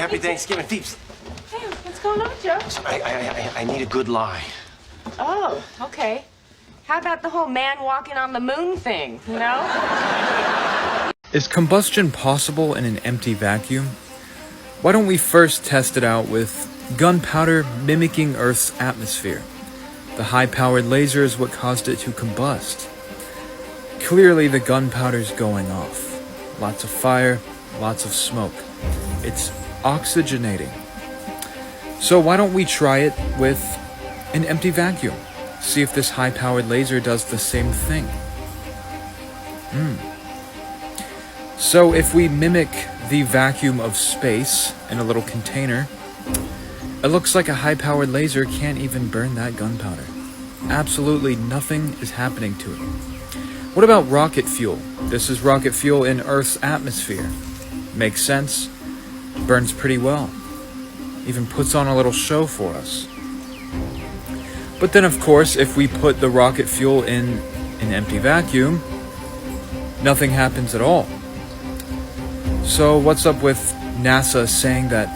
Happy Thanksgiving, Phoebes. Hey, what's going on, Joe? I need a good lie. Oh, okay. How about the whole man walking on the moon thing, you know? Is combustion possible in an empty vacuum? Why don't we first test it out with gunpowder mimicking Earth's atmosphere? The high-powered laser is what caused it to combust. Clearly the gunpowder's going off. Lots of fire, lots of smoke. It's oxygenating. So why don't we try it with an empty vacuum? See if this high-powered laser does the same thing. So if we mimic the vacuum of space in a little container, it looks like a high-powered laser can't even burn that gunpowder. Absolutely nothing is happening to it. What about rocket fuel? This is rocket fuel in Earth's atmosphere. Makes sense. Burns pretty well. Even puts on a little show for us. But then, of course, if we put the rocket fuel in an empty vacuum, nothing happens at all. So what's up with NASA saying that,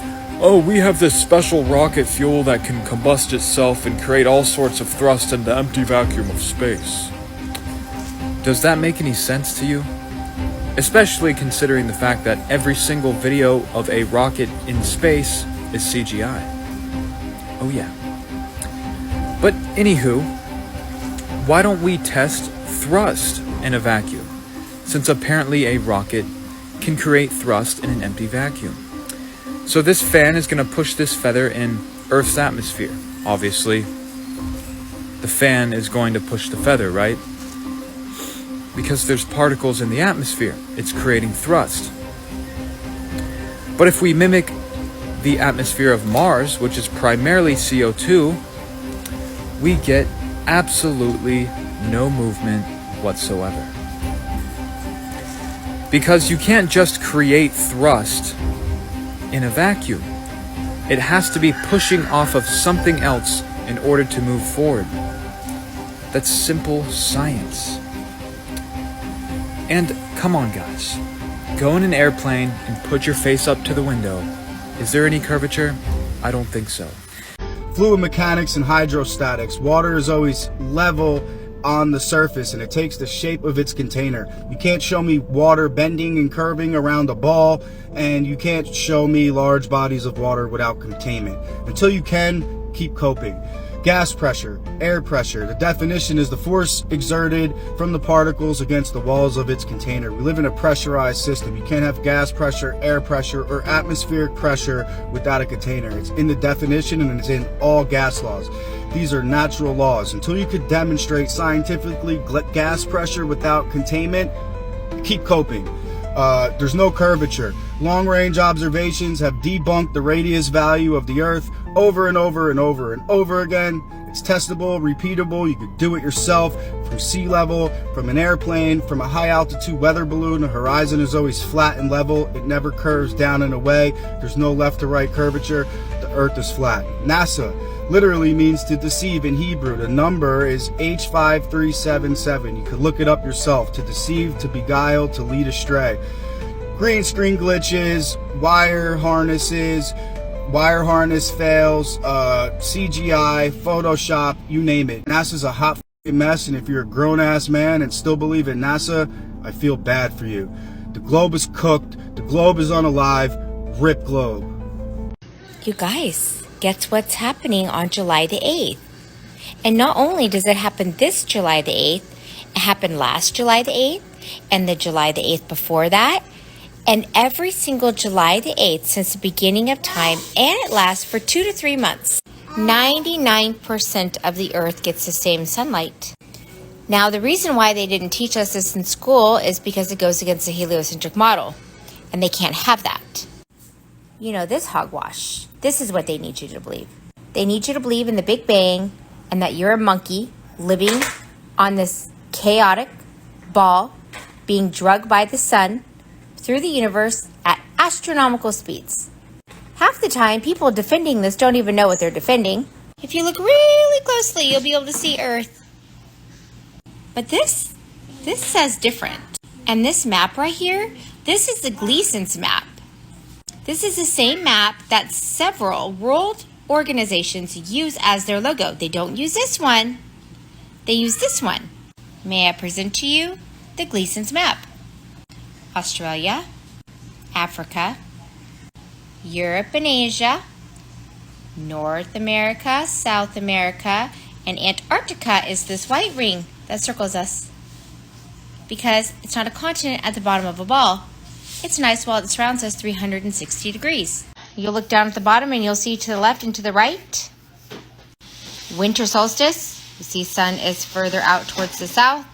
oh, we have this special rocket fuel that can combust itself and create all sorts of thrust in the empty vacuum of space? Does that make any sense to you? Especially considering the fact that every single video of a rocket in space is CGI. Oh yeah. But anywho, why don't we test thrust in a vacuum? Since apparently a rocket can create thrust in an empty vacuum. So this fan is going to push this feather in Earth's atmosphere. Obviously, the fan is going to push the feather, right? Because there's particles in the atmosphere. It's creating thrust. But if we mimic the atmosphere of Mars, which is primarily CO2, we get absolutely no movement whatsoever. Because you can't just create thrust in a vacuum. It has to be pushing off of something else in order to move forward. That's simple science. And come on, guys. Go in an airplane and put your face up to the window. Is there any curvature? I don't think so. Fluid mechanics and hydrostatics. Water is always level on the surface and it takes the shape of its container. You can't show me water bending and curving around a ball, and you can't show me large bodies of water without containment. Until you can, keep coping. Gas pressure, air pressure. The definition is the force exerted from the particles against the walls of its container. We live in a pressurized system. You can't have gas pressure, air pressure, or atmospheric pressure without a container. It's in the definition and it's in all gas laws. These are natural laws. Until you could demonstrate scientifically gas pressure without containment, keep coping. There's no curvature. Long-range observations have debunked the radius value of the Earth over and over and over and over again. It's testable, repeatable. You could do it yourself from sea level, from an airplane, from a high-altitude weather balloon. The horizon is always flat and level. It never curves down and away. There's no left to right curvature. The Earth is flat. NASA literally means to deceive in Hebrew. The number is H5377. You could look it up yourself. To deceive, to beguile, to lead astray. Green screen glitches, wire harness fails, CGI, Photoshop, you name it. NASA's a hot mess, and if you're a grown-ass man and still believe in NASA, I feel bad for you. The globe is cooked. The globe is unalive. Rip globe. You guys, guess what's happening on July the 8th? And not only does it happen this July the 8th, it happened last July the 8th, and the July the 8th before that, and every single July the 8th since the beginning of time, and it lasts for 2 to 3 months. 99% of the Earth gets the same sunlight. Now, the reason why they didn't teach us this in school is because it goes against the heliocentric model, and they can't have that. You know, this hogwash, this is what they need you to believe. They need you to believe in the Big Bang and that you're a monkey living on this chaotic ball being drugged by the sun through the universe at astronomical speeds. Half the time, people defending this don't even know what they're defending. If you look really closely, you'll be able to see Earth. But this says different. And this map right here, this is the Gleason's map. This is the same map that several world organizations use as their logo. They don't use this one. They use this one. May I present to you the Gleason's map? Australia, Africa, Europe and Asia, North America, South America, and Antarctica is this white ring that circles us. Because it's not a continent at the bottom of a ball. It's an ice wall that surrounds us 360 degrees. You'll look down at the bottom and you'll see to the left and to the right. Winter solstice. You see sun is further out towards the south.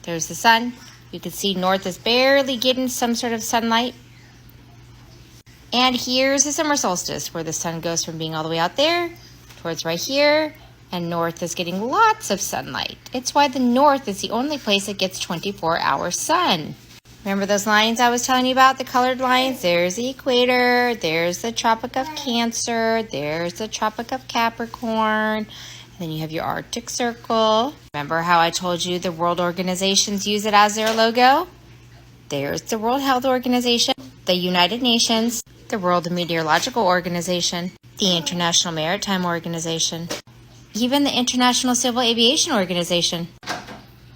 There's the sun. You can see north is barely getting some sort of sunlight. And here's the summer solstice, where the sun goes from being all the way out there towards right here, and north is getting lots of sunlight. It's why the north is the only place that gets 24-hour sun. Remember those lines I was telling you about, the colored lines? There's the equator, there's the Tropic of Cancer, there's the Tropic of Capricorn, and then you have your Arctic Circle. Remember how I told you the world organizations use it as their logo? There's the World Health Organization, the United Nations, the World Meteorological Organization, the International Maritime Organization, even the International Civil Aviation Organization.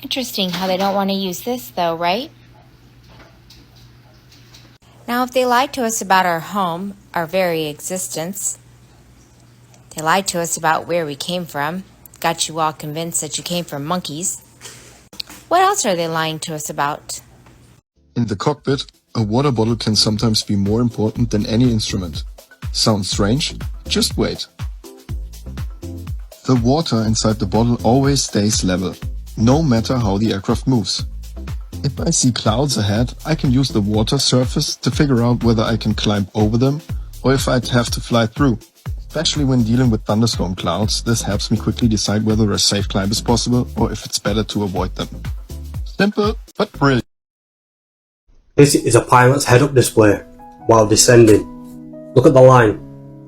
Interesting how they don't want to use this though, right? Now, if they lied to us about our home, our very existence, they lied to us about where we came from, got you all convinced that you came from monkeys, what else are they lying to us about? In the cockpit, a water bottle can sometimes be more important than any instrument. Sounds strange? Just wait. The water inside the bottle always stays level, no matter how the aircraft moves. If I see clouds ahead, I can use the water surface to figure out whether I can climb over them or if I'd have to fly through. Especially when dealing with thunderstorm clouds, this helps me quickly decide whether a safe climb is possible or if it's better to avoid them. Simple, but brilliant. This is a pilot's head-up display while descending. Look at the line.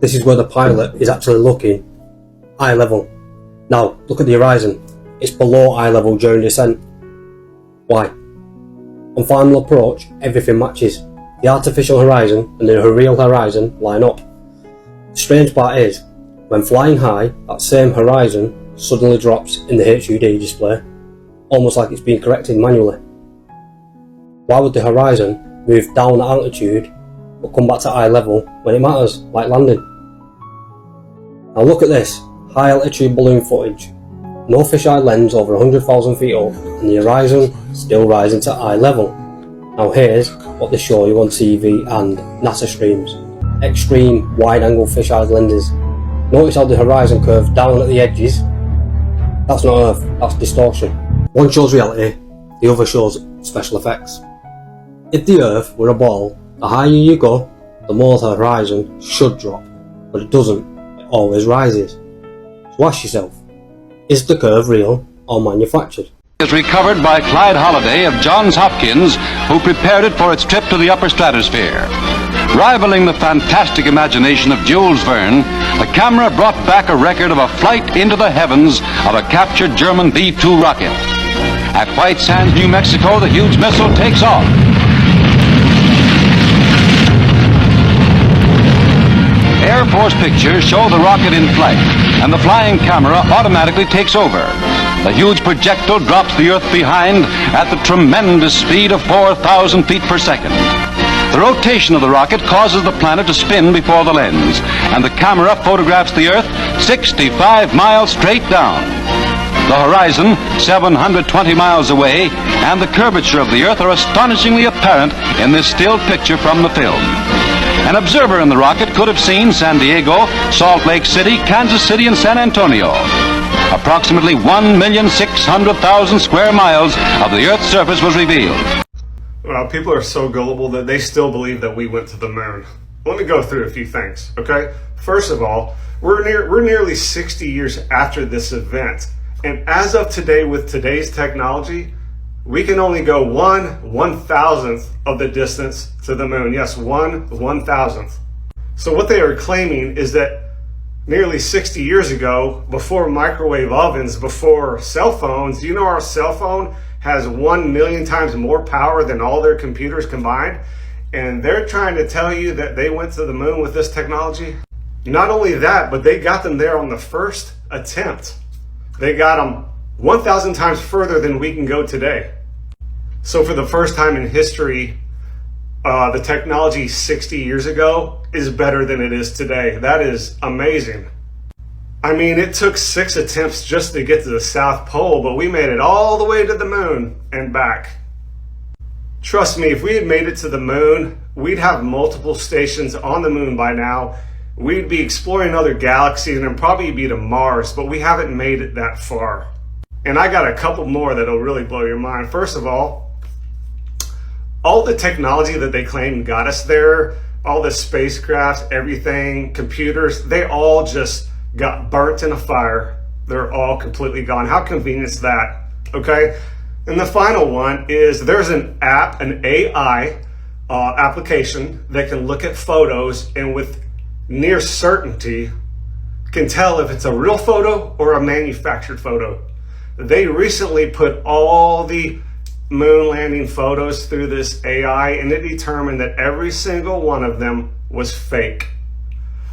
This is where the pilot is actually looking, eye level. Now, look at the horizon. It's below eye level during descent. Why? On final approach, everything matches. The artificial horizon and the real horizon line up. The strange part is, when flying high, that same horizon suddenly drops in the HUD display, almost like it's being corrected manually. Why would the horizon move down at altitude but come back to eye level when it matters, like landing? Now look at this, high altitude balloon footage. No fisheye lens over 100,000 feet up and the horizon still rising to eye level. Now here's what they show you on TV and NASA streams. Extreme wide angle fisheye lenses. Notice how the horizon curves down at the edges? That's not Earth, that's distortion. One shows reality, the other shows special effects. If the Earth were a ball, the higher you go, the more the horizon should drop, but it doesn't, it always rises. So ask yourself, is the curve real or manufactured? Is recovered by Clyde Holliday of Johns Hopkins, who prepared it for its trip to the upper stratosphere. Rivaling the fantastic imagination of Jules Verne, the camera brought back a record of a flight into the heavens of a captured German B-2 rocket. At White Sands, New Mexico, the huge missile takes off. Air Force pictures show the rocket in flight, and the flying camera automatically takes over. The huge projectile drops the Earth behind at the tremendous speed of 4,000 feet per second. The rotation of the rocket causes the planet to spin before the lens, and the camera photographs the Earth 65 miles straight down. The horizon, 720 miles away, and the curvature of the Earth are astonishingly apparent in this still picture from the film. An observer in the rocket could have seen San Diego, Salt Lake City, Kansas City, and San Antonio. Approximately 1,600,000 square miles of the Earth's surface was revealed. Well, people are so gullible that they still believe that we went to the moon. Let me go through a few things, okay? First of all, we're nearly 60 years after this event. And as of today, with today's technology, we can only go 1/1000th of the distance to the moon. Yes, 1/1000th. So what they are claiming is that nearly 60 years ago, before microwave ovens, before cell phones, you know our cell phone has 1 million times more power than all their computers combined. and they're trying to tell you that they went to the moon with this technology. Not only that, but they got them there on the first attempt. They got them 1,000 times further than we can go today. So for the first time in history, the technology 60 years ago is better than it is today. That is amazing. I mean, it took 6 attempts just to get to the South Pole, but we made it all the way to the moon and back. Trust me, if we had made it to the moon, we'd have multiple stations on the moon by now. We'd be exploring other galaxies and probably be to Mars, but we haven't made it that far. And I got a couple more that'll really blow your mind. First of all the technology that they claim got us there, all the spacecrafts, everything, computers, they all just got burnt in a fire. They're all completely gone. How convenient is that? Okay. And the final one is there's an app, an AI application that can look at photos and with near certainty can tell if it's a real photo or a manufactured photo. They recently put all the moon landing photos through this AI and it determined that every single one of them was fake.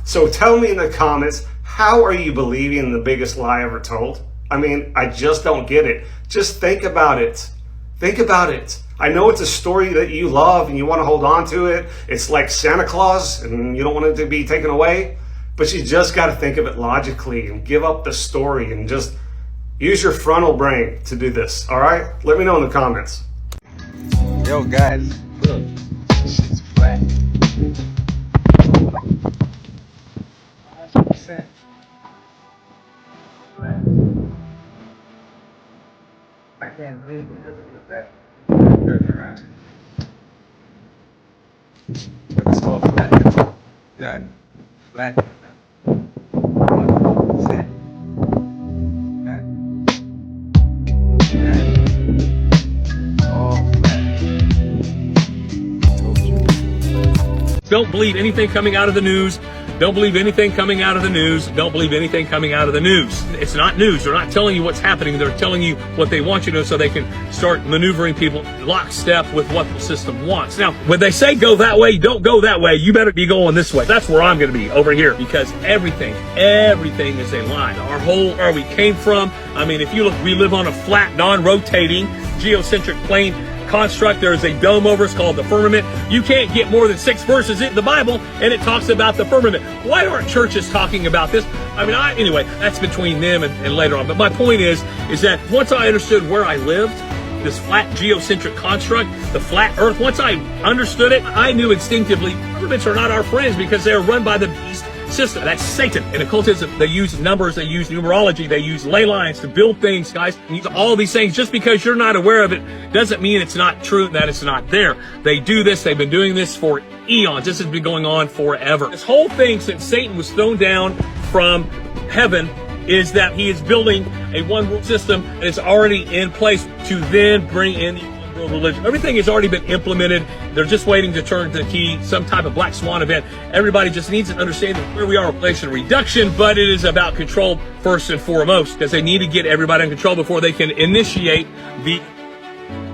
So tell me in the comments, how are you believing the biggest lie ever told? I mean, I just don't get it. Just think about it. Think about it. I know it's a story that you love and you want to hold on to it. It's like Santa Claus and you don't want it to be taken away, but you just got to think of it logically and give up the story and just use your frontal brain to do this. All right? Let me know in the comments. Yo, guys, look, shit's flat. 100%. Flat. I can't live with that. Turn around. It's all flat. Yeah, flat. 100%. Don't believe anything coming out of the news. Don't believe anything coming out of the news. Don't believe anything coming out of the news. It's not news. They're not telling you what's happening. They're telling you what they want you to know so they can start maneuvering people lockstep with what the system wants. Now, when they say go that way, don't go that way. You better be going this way. That's where I'm going to be, over here, because everything is a lie. Our whole, where we came from, I mean, if you look, we live on a flat, non-rotating, geocentric plane construct. There is a dome over us called the firmament. You can't get more than 6 verses in the Bible and it talks about the firmament. Why aren't churches talking about this? I mean, anyway, that's between them and later on. But my point is that once I understood where I lived, this flat geocentric construct, the flat earth, once I understood it, I knew instinctively firmaments are not our friends because they're run by the beast system. That's Satan. In occultism, they use numbers, they use numerology, they use ley lines to build things, guys. And use all these things. Just because you're not aware of it doesn't mean it's not true, that it's not there. They do this. They've been doing this for eons. This has been going on forever. This whole thing since Satan was thrown down from heaven is that he is building a one world system that is already in place to then bring in the one world religion. Everything has already been implemented. They're just waiting to turn the key, some type of black swan event. Everybody just needs to understand that where we are with Inflation Reduction, but it is about control first and foremost, because they need to get everybody in control before they can initiate the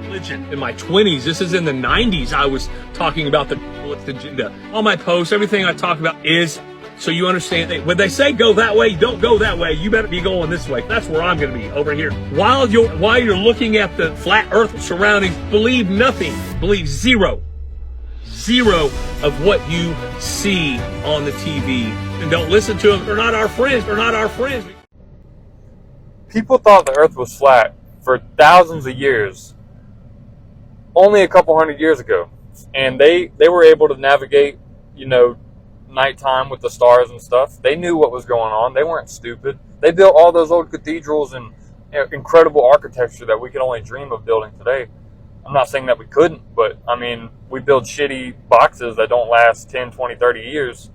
religion. In my 20s, this is in the 90s, I was talking about the agenda. All my posts, everything I talk about is so you understand that when they say go that way, don't go that way. You better be going this way. That's where I'm going to be, over here. While you're looking at the flat earth surroundings, believe nothing. Believe zero of what you see on the TV. And don't listen to them. They're not our friends. They're not our friends. People thought the earth was flat for thousands of years. Only a couple hundred years ago. And they were able to navigate, nighttime with the stars and stuff. They knew what was going on. They weren't stupid. They built all those old cathedrals and incredible architecture that we can only dream of building today. I'm not saying that we couldn't, but I mean, we build shitty boxes that don't last 10, 20, 30 years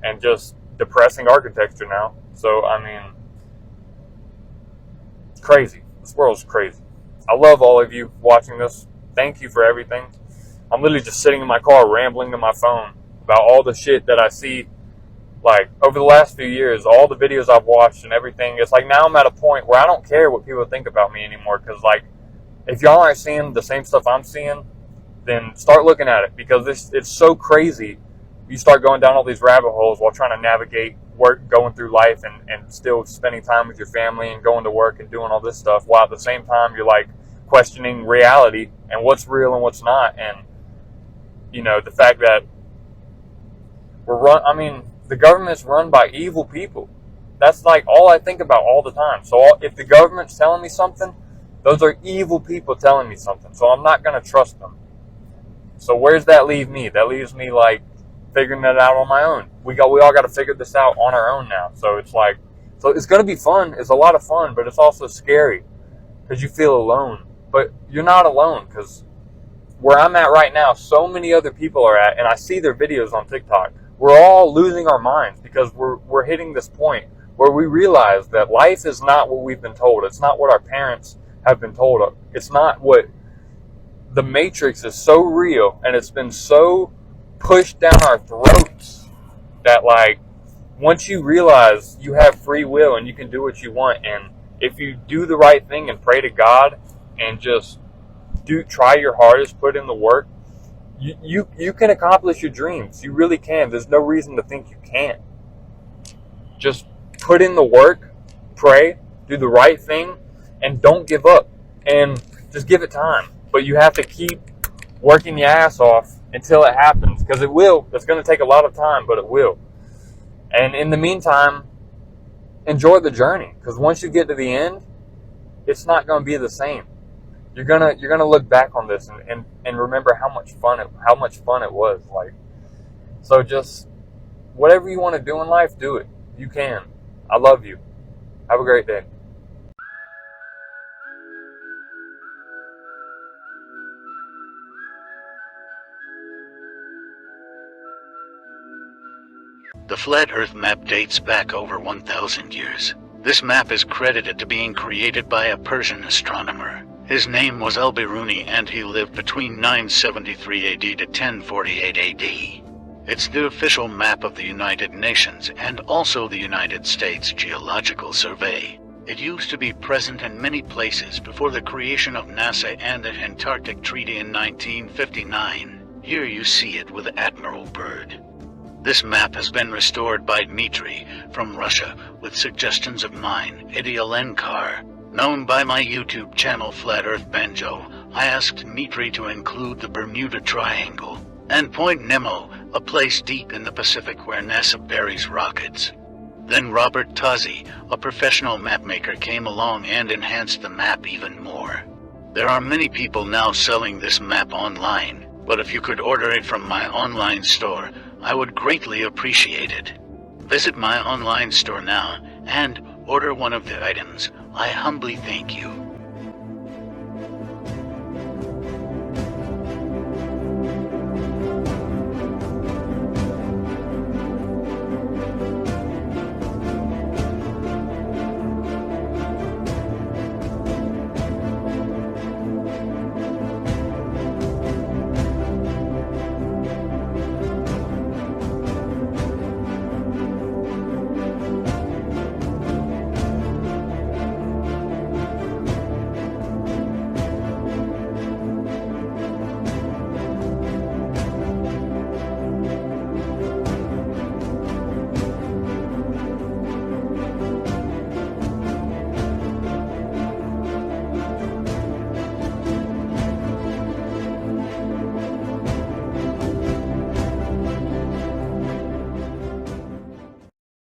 and just depressing architecture now. So, I mean, it's crazy. This world's crazy. I love all of you watching this. Thank you for everything. I'm literally just sitting in my car rambling to my phone about all the shit that I see, like, over the last few years, all the videos I've watched and everything. It's like now I'm at a point where I don't care what people think about me anymore, because, like, if y'all aren't seeing the same stuff I'm seeing, then start looking at it, because it's so crazy. You start going down all these rabbit holes while trying to navigate work, going through life, and still spending time with your family and going to work and doing all this stuff, while at the same time you're like questioning reality and what's real and what's not. And you know, the fact that the government's run by evil people. That's like all I think about all the time. So if the government's telling me something, those are evil people telling me something. So I'm not going to trust them. So where's that leave me? That leaves me like figuring it out on my own. We all got to figure this out on our own now. So it's like, so it's going to be fun. It's a lot of fun, but it's also scary because you feel alone. But you're not alone, because where I'm at right now, so many other people are at, and I see their videos on TikTok. We're all losing our minds because we're hitting this point where we realize that life is not what we've been told. It's not what our parents have been told. It's not what the Matrix is so real, and it's been so pushed down our throats that, like, once you realize you have free will and you can do what you want, and if you do the right thing and pray to God and just try your hardest, put in the work, you can accomplish your dreams. You really can. There's no reason to think you can't. Just put in the work, pray, do the right thing, and don't give up. And just give it time. But you have to keep working your ass off until it happens, because it will. It's going to take a lot of time, but it will. And in the meantime, enjoy the journey, because once you get to the end, it's not going to be the same. You're gonna look back on this and remember how much fun it was. Like, so just whatever you want to do in life, do it. You can. I love you. Have a great day. The Flat Earth map dates back over 1,000 years. This map is credited to being created by a Persian astronomer. His name was Al-Biruni, and he lived between 973 AD to 1048 AD. It's the official map of the United Nations and also the United States Geological Survey. It used to be present in many places before the creation of NASA and the Antarctic Treaty in 1959. Here you see it with Admiral Byrd. This map has been restored by Dmitry from Russia with suggestions of mine, Eddie Alenkar. Known by my YouTube channel Flat Earth Banjo, I asked Dmitry to include the Bermuda Triangle and Point Nemo, a place deep in the Pacific where NASA buries rockets. Then Robert Tozzi, a professional mapmaker, came along and enhanced the map even more. There are many people now selling this map online, but if you could order it from my online store, I would greatly appreciate it. Visit my online store now and order one of the items. I humbly thank you.